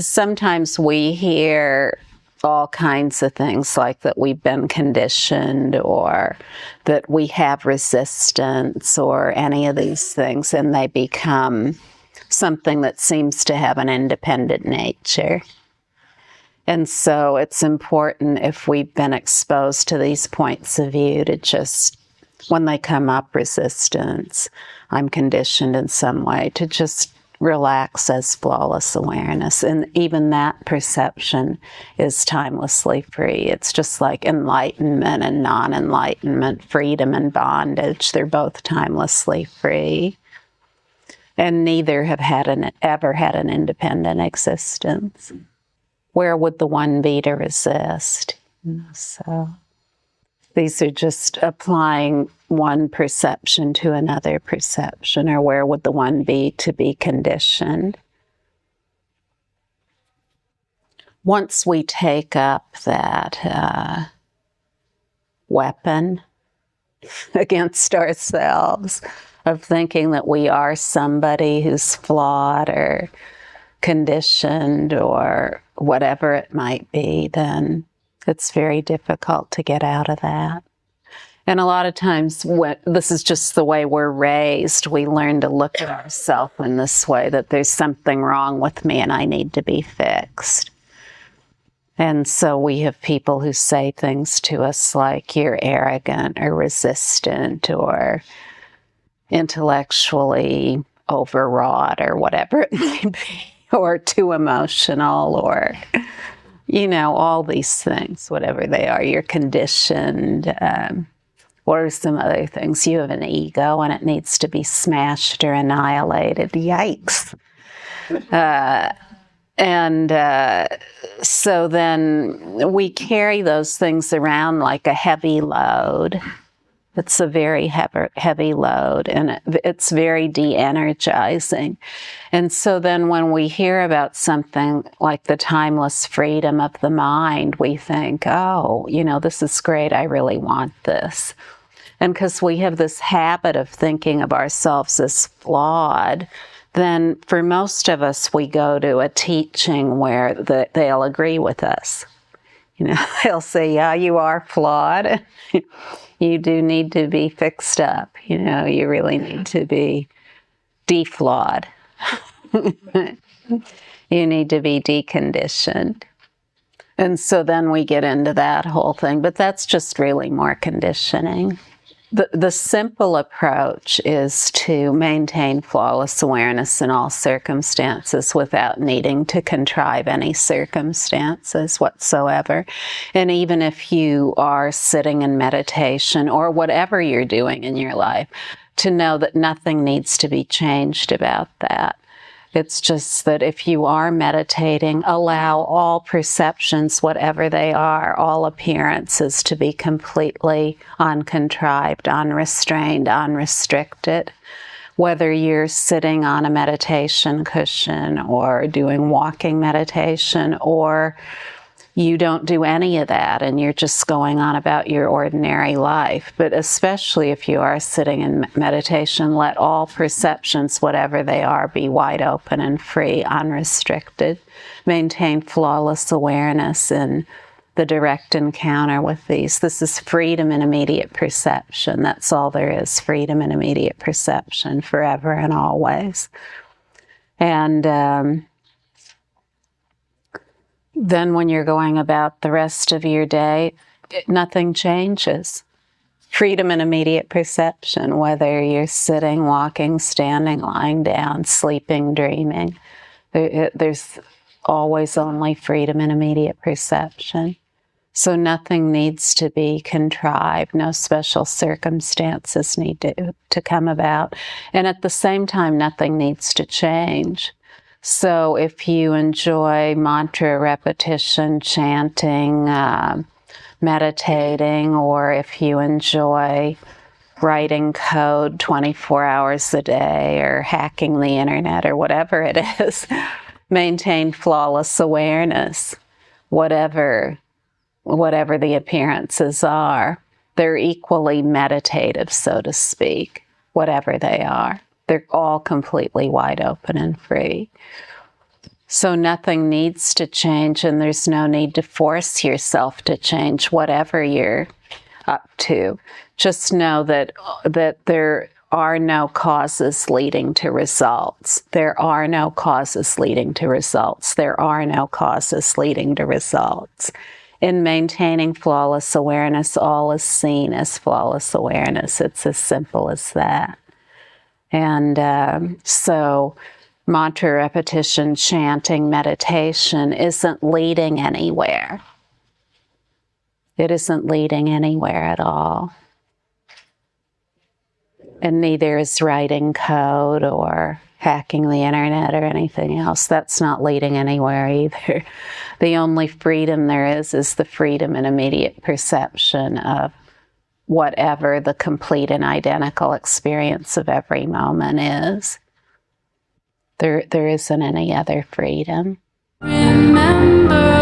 sometimes we hear all kinds of things like that we've been conditioned or that we have resistance or any of these things, and they become something that seems to have an independent nature. And so it's important, if we've been exposed to these points of view, to just, when they come up, resistance, I'm conditioned in some way, to just relax as flawless awareness. And even that perception is timelessly free. It's just like enlightenment and non-enlightenment, freedom and bondage. They're both timelessly free. And neither have ever had an independent existence. Where would the one be to resist? So these are just applying one perception to another perception, or where would the one be to be conditioned? Once we take up that weapon against ourselves of thinking that we are somebody who's flawed or conditioned or whatever it might be, then it's very difficult to get out of that. And a lot of times, this is just the way we're raised. We learn to look at ourselves in this way, that there's something wrong with me and I need to be fixed. And so we have people who say things to us like, you're arrogant or resistant or intellectually overwrought or whatever it may be, or too emotional, or, all these things, whatever they are. You're conditioned. What are some other things? You have an ego and it needs to be smashed or annihilated. Yikes. So then we carry those things around like a heavy load. It's a very heavy load, and it's very de-energizing. And so then when we hear about something like the timeless freedom of the mind, we think, oh, this is great. I really want this. And because we have this habit of thinking of ourselves as flawed, then for most of us, we go to a teaching where they'll agree with us. They'll say, yeah, you are flawed. You do need to be fixed up. You really need to be deflawed. You need to be deconditioned. And so then we get into that whole thing, but that's just really more conditioning. The simple approach is to maintain flawless awareness in all circumstances without needing to contrive any circumstances whatsoever. And even if you are sitting in meditation or whatever you're doing in your life, to know that nothing needs to be changed about that. It's just that if you are meditating, allow all perceptions, whatever they are, all appearances, to be completely uncontrived, unrestrained, unrestricted. Whether you're sitting on a meditation cushion or doing walking meditation, or you don't do any of that and you're just going on about your ordinary life. But especially if you are sitting in meditation, let all perceptions, whatever they are, be wide open and free, unrestricted. Maintain flawless awareness in the direct encounter with these. This is freedom in immediate perception. That's all there is, freedom in immediate perception, forever and always. And then when you're going about the rest of your day, nothing changes. Freedom in immediate perception, whether you're sitting, walking, standing, lying down, sleeping, dreaming. There's always only freedom in immediate perception. So nothing needs to be contrived. No special circumstances need to come about. And at the same time, nothing needs to change. So if you enjoy mantra repetition, chanting, meditating, or if you enjoy writing code 24 hours a day or hacking the internet or whatever it is, maintain flawless awareness, whatever the appearances are. They're equally meditative, so to speak, whatever they are. They're all completely wide open and free. So nothing needs to change, and there's no need to force yourself to change whatever you're up to. Just know that there are no causes leading to results. There are no causes leading to results. There are no causes leading to results. In maintaining flawless awareness, all is seen as flawless awareness. It's as simple as that. And so mantra repetition, chanting, meditation isn't leading anywhere. It isn't leading anywhere at all. And neither is writing code or hacking the internet or anything else. That's not leading anywhere either. The only freedom there is the freedom and immediate perception of whatever the complete and identical experience of every moment is. There isn't any other freedom. Remember